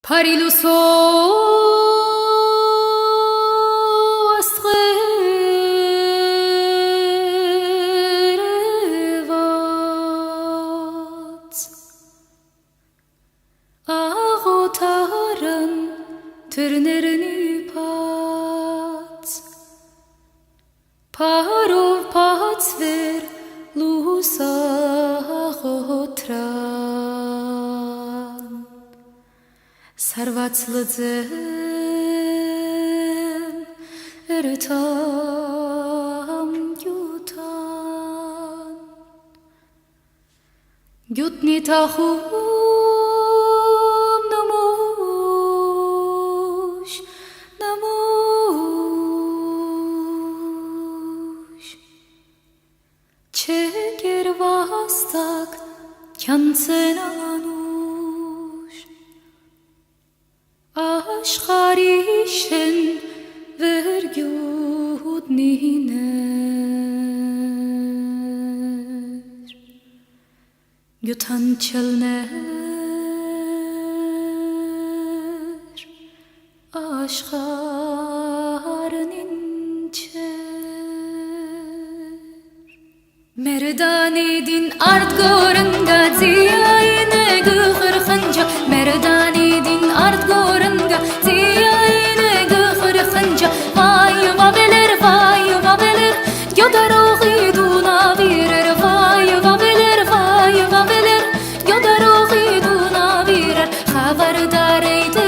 Pariluso asqerevat Ağotarın tırnerini pat Parov patsver lusa ağotran Sarvatslıdzın ertam yutan Gyutni tahum namush Çeker vastak kyansen anush Aşkarişen vergud niner Yutan çelner aşkarninçer Merdanidin art goranga ziyayine gıhırhınca Merdanidin art goranga ziyayine gıhırhınca Vay vabeler Yodaroğiduna virer Vay vabeler Yodaroğiduna virer Haberdar eydi